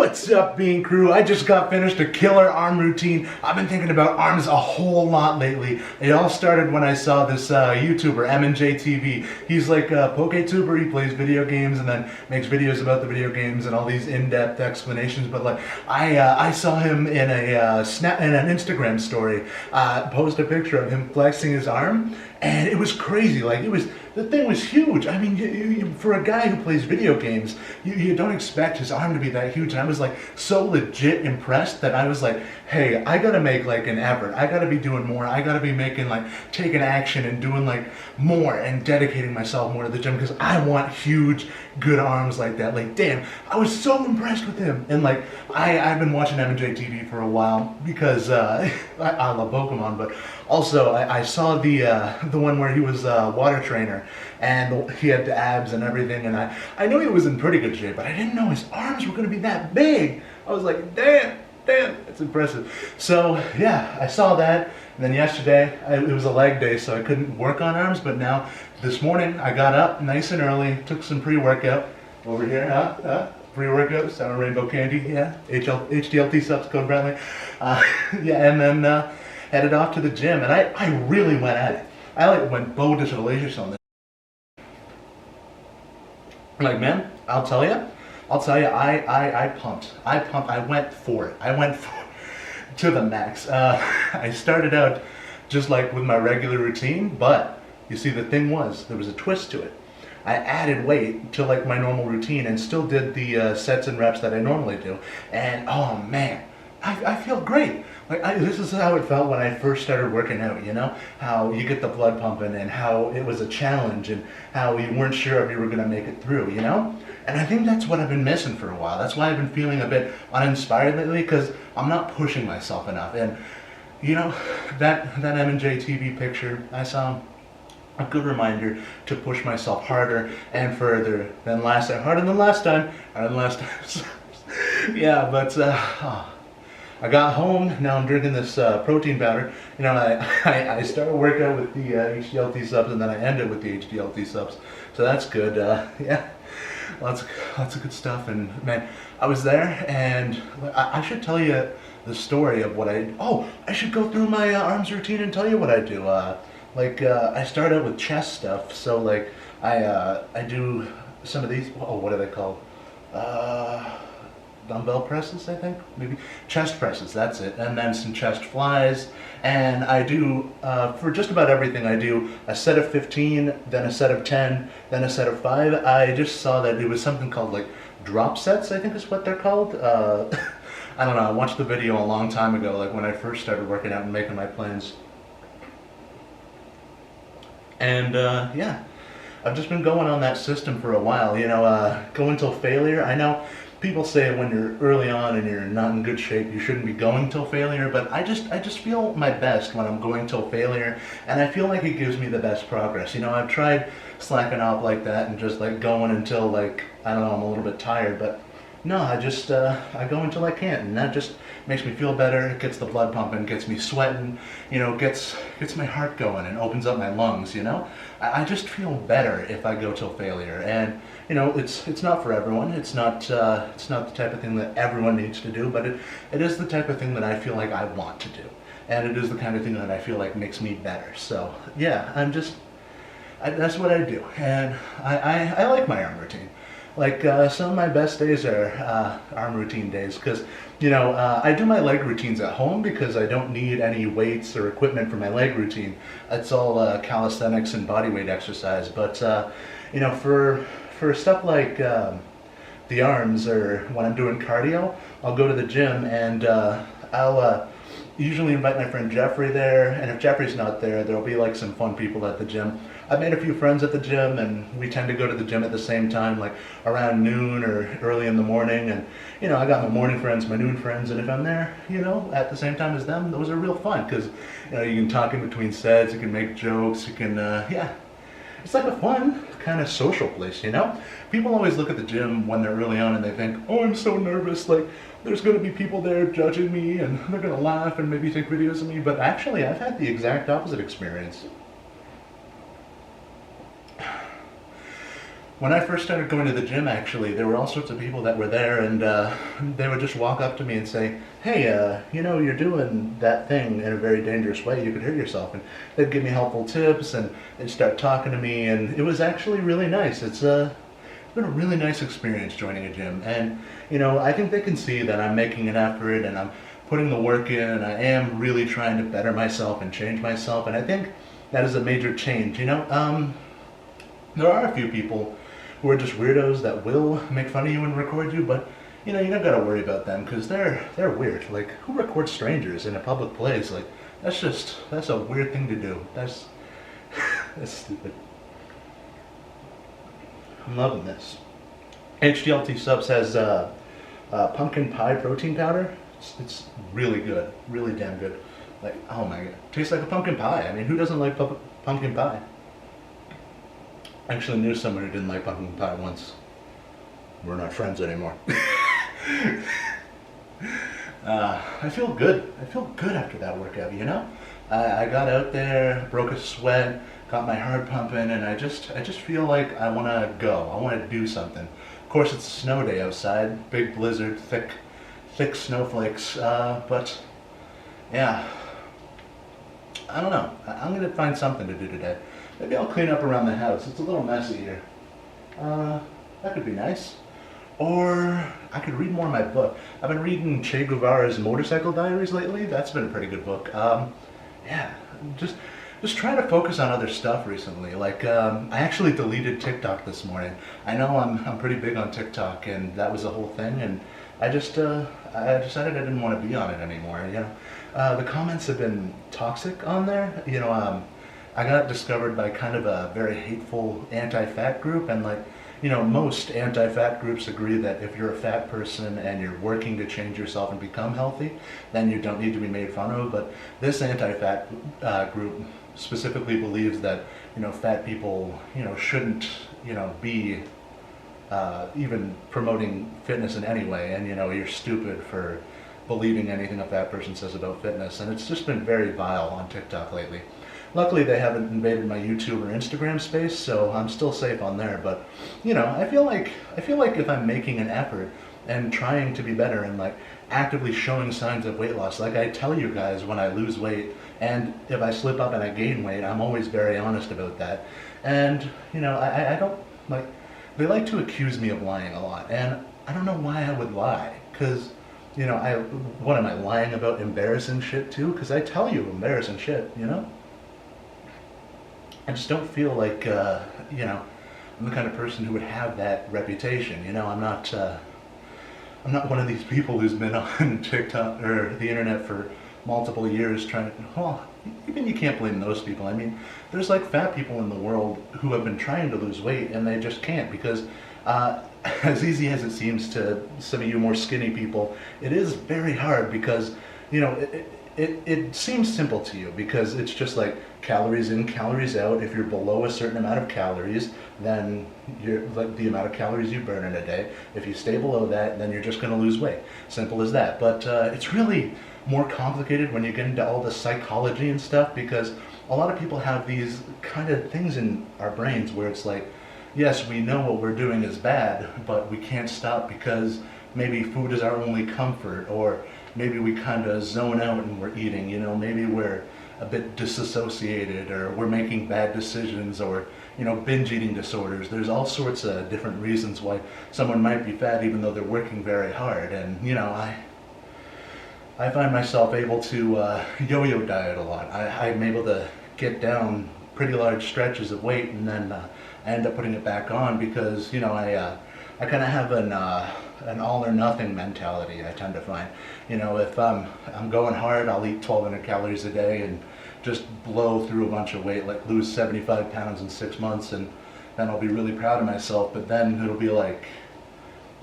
What's up, Bean Crew? I just got finished a killer arm routine. I've been thinking about arms a whole lot lately. It all started when I saw this YouTuber, M&J TV. He's like a PokeTuber. He plays video games and then makes videos about the video games and all these in-depth explanations. But like, I saw him in an Instagram story post a picture of him flexing his arm, and it was crazy. Like, the thing was huge. I mean, for a guy who plays video games, you don't expect his arm to be that huge. And I was like so legit impressed that I was like, hey, I gotta make like an effort. I gotta be doing more. I gotta be making like, taking action and doing like more and dedicating myself more to the gym because I want huge, good arms like that. Like, damn, I was so impressed with him. And like, I've been watching M&J TV for a while because I love Pokemon, but also I saw the one where he was a water trainer and he had the abs and everything, and I knew he was in pretty good shape, but I didn't know his arms were going to be that big. I was like, damn, it's impressive. So yeah, I saw that, and then yesterday, it was a leg day, so I couldn't work on arms, but now, this morning, I got up nice and early, took some pre-workout over here, pre-workout, Sour Rainbow Candy, yeah, HDLT subs, code Bradley, yeah, and then headed off to the gym, and I really went at it. I like went bogus delicious on this. Like, man, I'll tell you, I pumped. I went for it. To the max. I started out just like with my regular routine, but you see, the thing was, there was a twist to it. I added weight to like my normal routine and still did the sets and reps that I normally do. And oh man, I feel great. Like, this is how it felt when I first started working out, you know? How you get the blood pumping and how it was a challenge and how you weren't sure if you were going to make it through, you know? And I think that's what I've been missing for a while. That's why I've been feeling a bit uninspired lately, because I'm not pushing myself enough. And, you know, that M&J TV picture I saw, a good reminder to push myself harder and further than last time. Harder than last time. Yeah, but I got home, now I'm drinking this protein powder. You know, I start a workout with the HDLT subs, and then I end it with the HDLT subs. So that's good, yeah. Lots of good stuff, and man, I was there, and I should tell you the story of what I should go through my arms routine and tell you what I do. I start out with chest stuff, so like, I do some of these, what are they called? Dumbbell presses, I think, maybe chest presses, that's it, and then some chest flies, and I do, for just about everything, I do a set of 15, then a set of 10, then a set of 5. I just saw that it was something called like drop sets, I think is what they're called. I don't know, I watched the video a long time ago, like when I first started working out and making my plans, and yeah, I've just been going on that system for a while, you know, going till failure. I know people say when you're early on and you're not in good shape, you shouldn't be going till failure, but I just feel my best when I'm going till failure, and I feel like it gives me the best progress. You know, I've tried slacking off like that and just like going until like, I don't know, I'm a little bit tired, but no, I go until I can't, and that just makes me feel better. It gets the blood pumping, gets me sweating, you know, gets my heart going and opens up my lungs, you know? I just feel better if I go till failure, and you know, it's not for everyone. It's not the type of thing that everyone needs to do, but it is the type of thing that I feel like I want to do, and it is the kind of thing that I feel like makes me better. So yeah, that's what I do, and I like my arm routine. Like, some of my best days are arm routine days, because, you know, I do my leg routines at home because I don't need any weights or equipment for my leg routine. It's all calisthenics and body weight exercise, but, you know, for stuff like the arms, or when I'm doing cardio, I'll go to the gym, and I'll usually invite my friend Jeffrey there, and if Jeffrey's not there, there'll be like some fun people at the gym. I've made a few friends at the gym, and we tend to go to the gym at the same time, like around noon or early in the morning, and you know, I got my morning friends, my noon friends, and if I'm there, you know, at the same time as them, those are real fun, because, you know, you can talk in between sets, you can make jokes, you can, yeah. It's like a fun kind of social place, you know? People always look at the gym when they're early on and they think, oh, I'm so nervous, like, there's going to be people there judging me and they're going to laugh and maybe take videos of me, but actually I've had the exact opposite experience. when I first started going to the gym, actually, there were all sorts of people that were there, and they would just walk up to me and say, "Hey, you're doing that thing in a very dangerous way. You could hurt yourself." And they'd give me helpful tips, and they'd start talking to me, and it was actually really nice. It's been a really nice experience joining a gym, and I think they can see that I'm making an effort and I'm putting the work in, and I am really trying to better myself and change myself, and I think that is a major change. There are a few people who are just weirdos that will make fun of you and record you, but you don't gotta worry about them because they're weird. Like, who records strangers in a public place? Like, that's a weird thing to do. That's that's stupid. I'm loving this. HDLT Subs has pumpkin pie protein powder. It's really good, really damn good. Like, oh my god, tastes like a pumpkin pie. I mean, who doesn't like pumpkin pie? I actually knew someone who didn't like pumpkin pie once. We're not friends anymore. I feel good. I feel good after that workout, I got out there, broke a sweat, got my heart pumping, and I just feel like I want to go. I want to do something. Of course, it's a snow day outside, big blizzard, thick snowflakes, but yeah, I don't know. I'm going to find something to do today. Maybe I'll clean up around the house. It's a little messy here. That could be nice. Or I could read more of my book. I've been reading Che Guevara's Motorcycle Diaries lately. That's been a pretty good book. Yeah, just trying to focus on other stuff recently. Like, I actually deleted TikTok this morning. I know I'm pretty big on TikTok, and that was the whole thing. And I decided I didn't want to be on it anymore. The comments have been toxic on there. I got discovered by kind of a very hateful anti-fat group, and most anti-fat groups agree that if you're a fat person and you're working to change yourself and become healthy, then you don't need to be made fun of. But this anti-fat group specifically believes that fat people shouldn't be even promoting fitness in any way, and you're stupid for believing anything a fat person says about fitness. And it's just been very vile on TikTok lately. Luckily, they haven't invaded my YouTube or Instagram space, so I'm still safe on there. But I feel like if I'm making an effort and trying to be better and actively showing signs of weight loss, like I tell you guys when I lose weight, and if I slip up and I gain weight, I'm always very honest about that. And I don't like. They like to accuse me of lying a lot, and I don't know why I would lie, because what am I lying about? Embarrassing shit too? Because I tell you embarrassing shit, I just don't feel like, I'm the kind of person who would have that reputation. I'm not one of these people who's been on TikTok or the internet for multiple years trying to, well, even you can't blame those people. I mean, there's fat people in the world who have been trying to lose weight and they just can't because, as easy as it seems to some of you more skinny people, it is very hard because, it seems simple to you because it's just calories in, calories out. If you're below a certain amount of calories, then you're the amount of calories you burn in a day. If you stay below that, then you're just going to lose weight. Simple as that. But it's really more complicated when you get into all the psychology and stuff because a lot of people have these kind of things in our brains where it's yes, we know what we're doing is bad, but we can't stop because maybe food is our only comfort, or maybe we kind of zone out and we're eating, maybe we're a bit disassociated, or we're making bad decisions, or, binge eating disorders. There's all sorts of different reasons why someone might be fat even though they're working very hard. And, I find myself able to yo-yo diet a lot. I'm able to get down pretty large stretches of weight and then I end up putting it back on because, I kind of have an all or nothing mentality. I tend to find, if I'm going hard, I'll eat 1,200 calories a day and just blow through a bunch of weight, lose 75 pounds in 6 months, and then I'll be really proud of myself. But then it'll be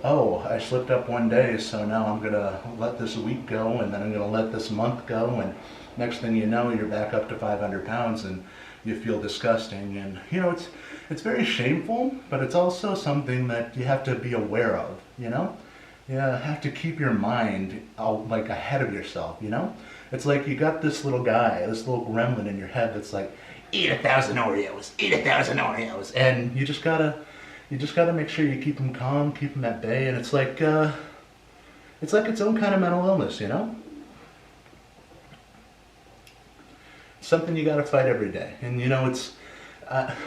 oh, I slipped up one day, so now I'm gonna let this week go, and then I'm gonna let this month go, and next thing you know, you're back up to 500 pounds, and you feel disgusting. And it's very shameful, but it's also something that you have to be aware of. You have to keep your mind out, ahead of yourself. It's you got this little guy, this little gremlin in your head that's eat 1,000 Oreos, eat 1,000 Oreos, and you just gotta you just got to make sure you keep them calm, keep them at bay, and it's like its own kind of mental illness, you know? Something you got to fight every day. And you know, it's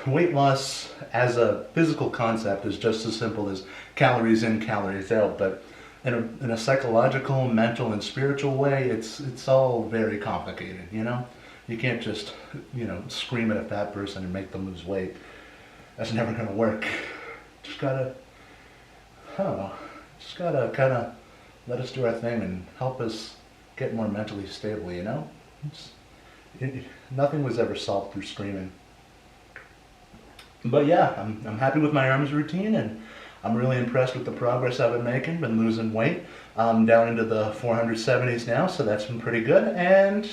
weight loss as a physical concept is just as simple as calories in, calories out. But in a psychological, mental, and spiritual way, it's all very complicated. You know, you can't just scream at a fat person and make them lose weight. That's never gonna work. Just gotta, I don't know, just gotta kind of let us do our thing and help us get more mentally stable. You know. Nothing was ever solved through screaming. But yeah, I'm happy with my arms routine, and I'm really impressed with the progress I've been making. Been losing weight. I'm down into the 470s now, so that's been pretty good. And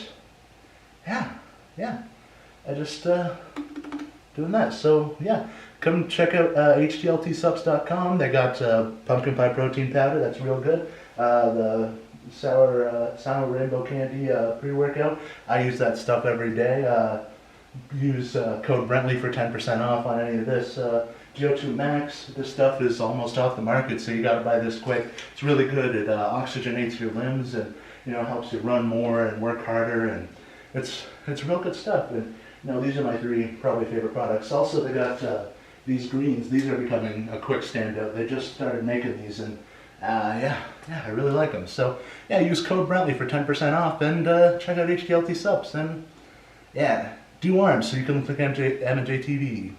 yeah, I just doing that. So yeah, come check out hdltsubs.com. They got pumpkin pie protein powder. That's real good. The sour rainbow candy pre-workout. I use that stuff every day. Use code Brentley for 10% off on any of this. GO2 Max, this stuff is almost off the market, so you gotta buy this quick. It's really good. It oxygenates your limbs and helps you run more and work harder, and it's real good stuff. And these are my three probably favorite products. Also, they got these greens. These are becoming a quick standout. They just started making these, and yeah, I really like them. So yeah, use code Brentley for 10% off, and check out HDLT Subs, and yeah, do arms so you can look like M and JTV.